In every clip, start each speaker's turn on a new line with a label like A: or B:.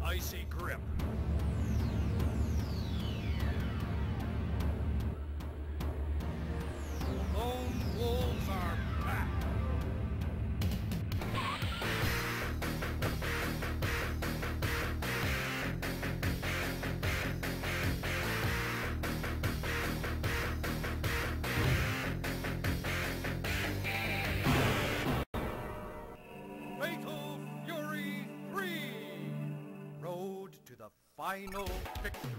A: icy grip. Lone wolves are back. Fatal Fury 3. Road to the final victory.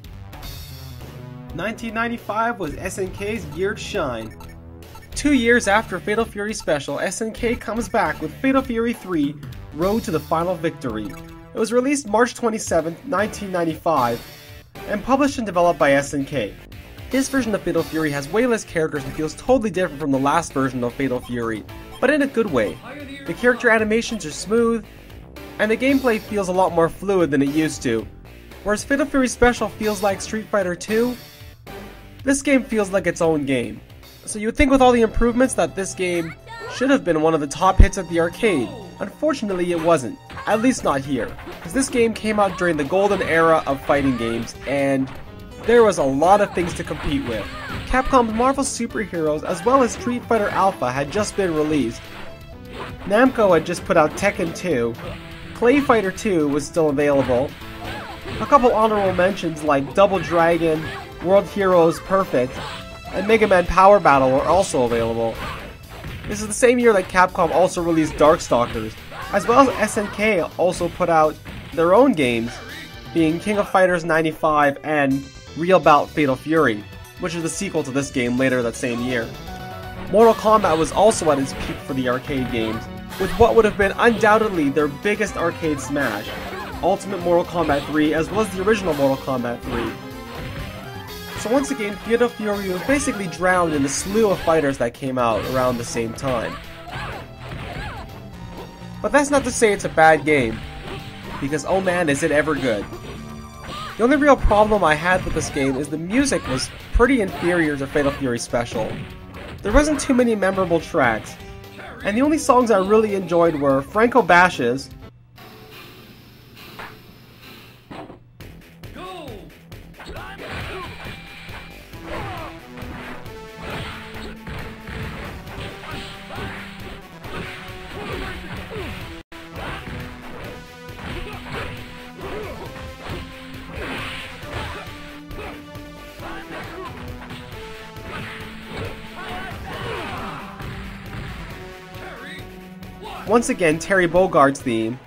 B: 1995 was SNK's year to shine. 2 years after Fatal Fury Special, SNK comes back with Fatal Fury 3 Road to the Final Victory. It was released March 27, 1995, and published and developed by SNK. This version of Fatal Fury has way less characters and feels totally different from the last version of Fatal Fury, but in a good way. The character animations are smooth, and the gameplay feels a lot more fluid than it used to. Whereas Fatal Fury Special feels like Street Fighter 2, this game feels like its own game. So you would think with all the improvements that this game should have been one of the top hits at the arcade. Unfortunately it wasn't, at least not here, because this game came out during the golden era of fighting games, and there was a lot of things to compete with. Capcom's Marvel Super Heroes as well as Street Fighter Alpha had just been released. Namco had just put out Tekken 2, Clay Fighter 2 was still available, a couple honorable mentions like Double Dragon, World Heroes Perfect, and Mega Man Power Battle were also available. This is the same year that Capcom also released Darkstalkers, as well as SNK also put out their own games, being King of Fighters 95 and Real Bout Fatal Fury, which is the sequel to this game later that same year. Mortal Kombat was also at its peak for the arcade games, with what would have been undoubtedly their biggest arcade smash, Ultimate Mortal Kombat 3 as well as the original Mortal Kombat 3. So once again, Fatal Fury was basically drowned in the slew of fighters that came out around the same time. But that's not to say it's a bad game, because oh man is it ever good. The only real problem I had with this game is the music was pretty inferior to Fatal Fury Special. There wasn't too many memorable tracks, and the only songs I really enjoyed were Franco Bash's once again Terry Bogart's theme,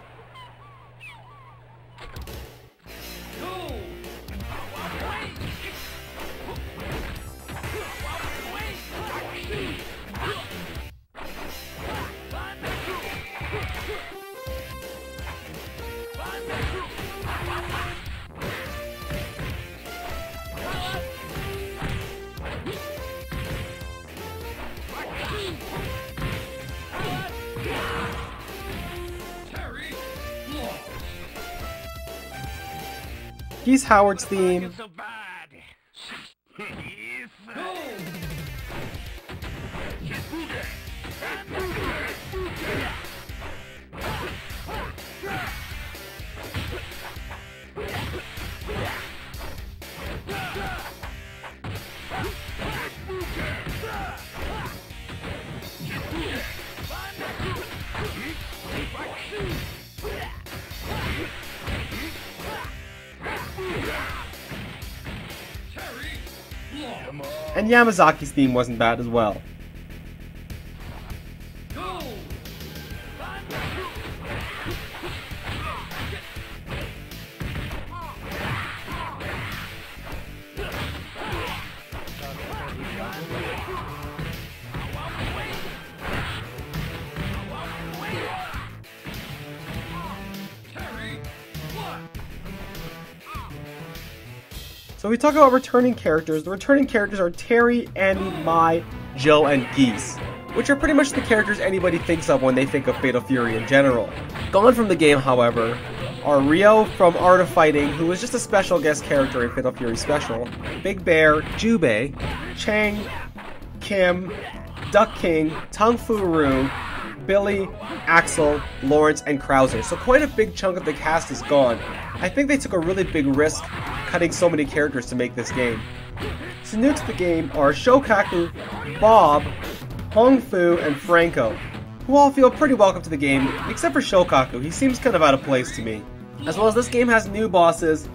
B: Geese Howard's theme, and Yamazaki's theme wasn't bad as well. So we talk about returning characters. The returning characters are Terry, Andy, Mai, Joe, and Geese, which are pretty much the characters anybody thinks of when they think of Fatal Fury in general. Gone from the game, however, are Ryo from Art of Fighting, who was just a special guest character in Fatal Fury Special, Big Bear, Jubei, Chang, Kim, Duck King, Tung Fu Rue, Billy, Axel, Lawrence, and Krauser, so quite a big chunk of the cast is gone. I think they took a really big risk cutting so many characters to make this game. So new to the game are Shokaku, Bob, Hong Fu, and Franco, who all feel pretty welcome to the game, except for Shokaku. He seems kind of out of place to me. As well as this game has new bosses,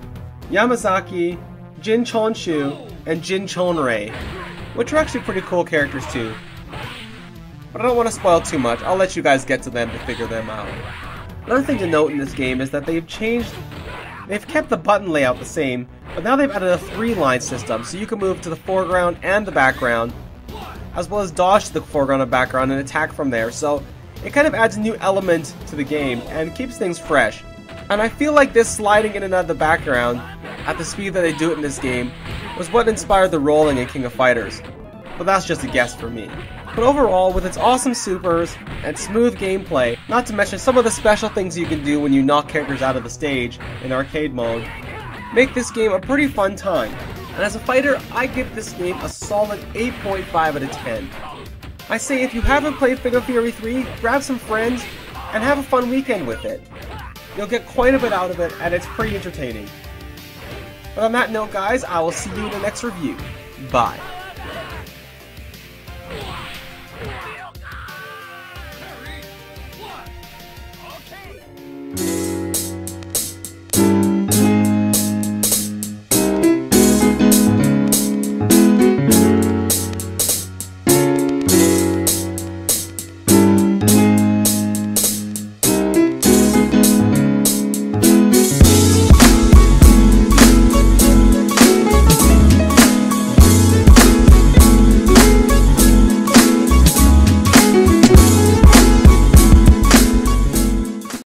B: Yamazaki, Jin Chonshu, and Jin Chonrei, which are actually pretty cool characters too. But I don't want to spoil too much, I'll let you guys get to them to figure them out. Another thing to note in this game is that they've kept the button layout the same, but now they've added a 3-line system, so you can move to the foreground and the background, as well as dodge to the foreground and background and attack from there, so it kind of adds a new element to the game and keeps things fresh. And I feel like this sliding in and out of the background, at the speed that they do it in this game, was what inspired the rolling in King of Fighters. But that's just a guess for me. But overall, with its awesome supers and smooth gameplay, not to mention some of the special things you can do when you knock characters out of the stage in arcade mode, make this game a pretty fun time. And as a fighter, I give this game a solid 8.5 out of 10. I say if you haven't played Fatal Fury 3, grab some friends and have a fun weekend with it. You'll get quite a bit out of it, and it's pretty entertaining. But on that note, guys, I will see you in the next review. Bye.